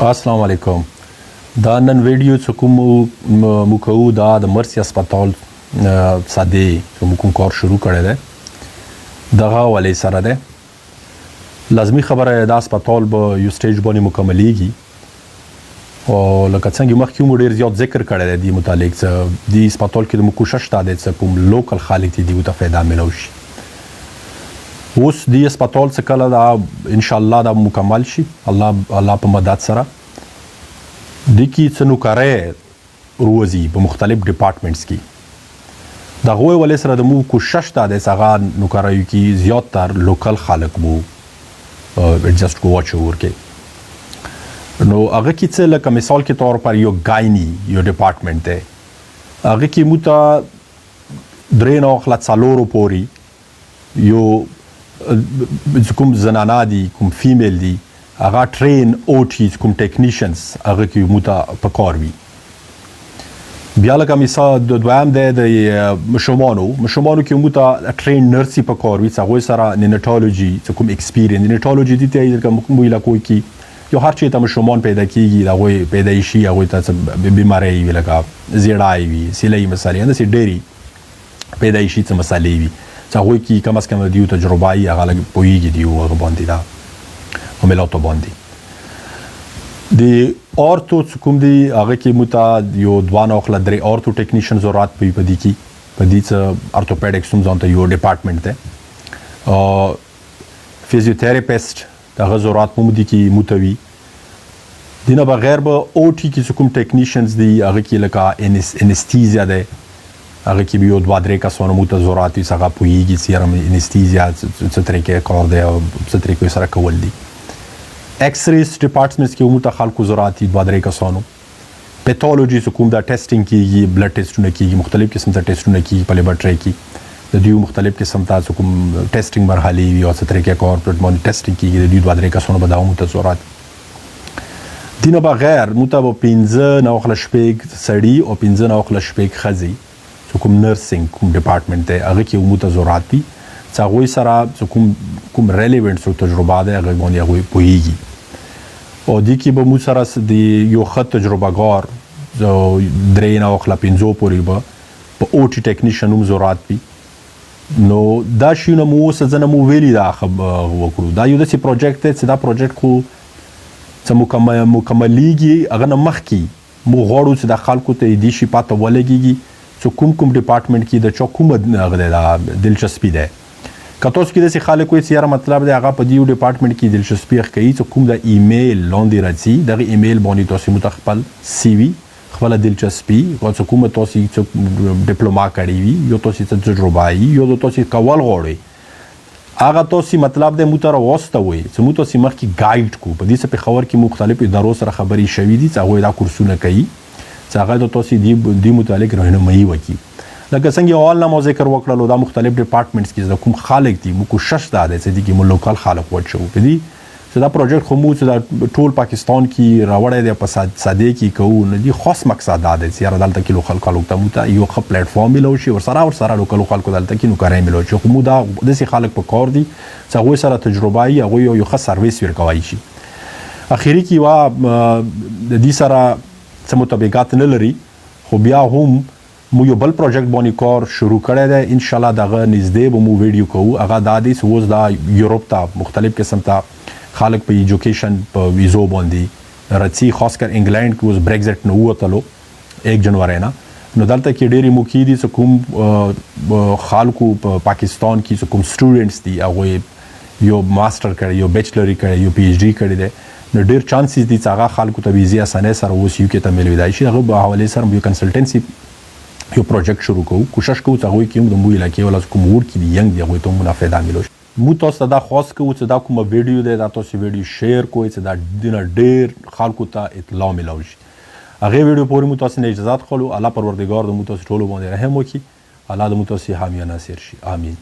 السلام علیکم. دا نن ویډیو چې کوم مو کوو دا د مرسي هسپتال ساده چې مو کوم کار شروع کړی دی دغه حوالې سره دی. لازمي خبره دا هسپتال به یو سټیج باندې مکملیږي او لکه څنګه مخکې مو ډېر زیات ذکر کړی دی د متعلق څه د هسپتال کې د مو کوشش دا دی چې کوم لوکل خلک دي دوی ته فایده ملو شي. اوس د هسپتال څخه کله دا ان شاء الله دا مکمل شي الله په مدد سره د کی څه نوکرۍ روزي په مختلف ډپارټمنټس کې د هغوی ولې سره د مو کوشش دا دی چې هغه نوکریو کې زیاتر لوکل خلک مو ایډجسټ کو واچ ورکړي. نو هغه کې څه لکه مثال کې طور پر یو ګایني یو ډپارټمنټ دی هغه کې مو ته درې نه خلا څلورو پورې یو کوم زنانه دي کوم فیمیل دي هغه ټرین اوټیز کوم ټیکنیشنز هغه کې مو ته په کار وي. بیا لکه مثال د دویم دی د مشومانو کې مو ته ټرین نرسي په کار وي چې هغوی سره نیټالوجي څه کوم ایکسپیرینس نیټالوجي دي ته کوم علاقو کې یو هر چېرته مشومان پیدا کېږي د هغوی پیدایشي هغوی ته څه بیمارۍ وي لکه زیړای وي سیلۍ مسالې همداسې ډېرې پیدایشي څه مسالې وي چې هغوی کې کم از کم د یو تجربه یي هغه لږ پوهېږي د یو هغه باندې دا عملاتو باندې. د اورتو چې کوم دي هغه کې مو ته یو دوه نه خلا درې اورتو ټیکنیشن ضرورت پوي په دې کې په دې څه ارتوپیډکس هم ځان ته یو ډپارټمنټ دی. فزیوتراپیسټ دغه ضرورت هم دي کې مو ته وي. دینه بغیر به او ټي کې چې کوم ټیکنیشنز دي هغه کې لکه انستیزیا دی هغه کې به یو دوه درې کسانو مو ته ضرورت وي چې هغه پوهېږي چې یاره انستیزیا څه طریقې کار دی او څه طریقې سره کول دي. ایکس ریز ډپارټمنټس کې مو ته خلکو ضرورت وي دوه درې کسانو. پیتالوجي چې کوم دا ټیسټینګ کېږي بلډ ټیسټونه کېږي مختلف قسم ته ټیسټونه کېږي په لیبارټرۍ کې د دوی مختلف قسم ته چې کوم ټیسټینګ مرحلې وي او څه طریقې کار پر باندې ټیسټینګ کېږي د دوی دوه درې کسانو به دا مو ته ضرورت. دینه بغیر مو ته به 15 نه خلا شپږ سړي او 15 نه خلا شپږ ښځې کوم نرسنګ کوم ډپارټمنټ دی هغه کې مو ته ضرورت وي چې هغوی سره کوم ریلیونټ څه تجربه ده هغه باندې هغوی پوهېږي او دې کې به مو سره د یو ښه تجربهګار درې نه خلا 15 پورې به په او ټي ټیکنیشن هم ضرورت وي. نو دا شیونه مو اوس ځنه مو ویلي دا وکړو دا یو داسې پروجیکټ دی چې دا پروجیکټ خو څه مکملیږي هغه نه مخکې مو غواړو چې د خلکو ته دې شي پاته ولګېږي چې کوم ډپارټمنټ کې د چا کومه دلچسپي ده. که تاسو کې داسې خلک وایي چې یاره مطلب دی هغه په دې یو ډپارټمنټ کې دلچسپي ښکوي چې کوم د ایمیل لاندې راځي دغه ایمیل باندې تاسو مو ته خپل سی وي خپله دلچسپي او چې کومه تاسو ډپلوما کړې وي یو تاسو څه تجربه وي یو تاسو کول غواړئ هغه تاسو مطلب دی مو ته راواستوئ چې مو تاسو مخکې ګایډ کو په دې څه پېښور کې مختلفو ادارو سره خبرې شوي دي چې هغوی دا کورسونه کوي چې هغه د تاسو دې متعلق رهنمایي وکړي. لکه څنګه اول نه مو ذکر وکړلو دا مختلف ډپارټمنټس کې د کوم خلک دي مو کوشش دا دی چې دې کې مو لوکل خلک واچو په دې چې دا پروجیکټ خو مو چې دا ټول پاکستان کې راوړی دی په ساده کې کوو نه دي خاص مقصد دا دی چې یاره دلته کې لوکل خلکو ته مو ته یو ښه پلیټفارم ملو شي ورسره لوکل خلکو دلته کې نوکرۍ ملو شي خو مو دا داسې خلک په کار دي چې هغوی سره تجربه وي هغوی یو ښه سرویس ورکولی شي. اخري کې یوه د دې سره څه مطابقات نه لري خو بیا هم مو یو بل پروجیکټ باندې کار شروع کړی دی ان شاء الله دغه نږدې به مو ویډیو کوو هغه دا دی چې اوس دا یوروپ ته مختلف قسم ته خلک په ایجوکیشن په ویزو باندې راځي خاص کر انګلینډ کې اوس بریکزټ نه ووتلو 1 جنوري نه نو دلته کې ډېرې موقعې دي چې کوم خلکو په پاکستان کې چې کوم سټوډنټس دي هغوی یو ماسټر کړی یو بیچلري کړی یو پی ایچ ډي کړی دی نو ډېر چانسز دي چې هغه خلکو ته ویزې اسانۍ سره اوس یو کې ته میلویدای شي هغه په حوالې سره یو کنسلټنسي یو پروجیکټ شروع کوو کوشش کوو چې هغوی کې هم د مو علاقې والا کوم وړ کې دي ینګ دي هغوی ته هم منافعه ملو شي. مو تاسو ته دا خواست کوو چې دا کومه ویډیو دی دا تاسو ویډیو شیر کوئ چې دا دینه ډېر خلکو ته اطلاع ملو شي. هغې ویډیو پورې مو تاسو نه اجازات خلو الله پروردګار د مو تاسو ټولو باندې رحم وکړي الله د مو تاسو حامی ناصر شي آمین.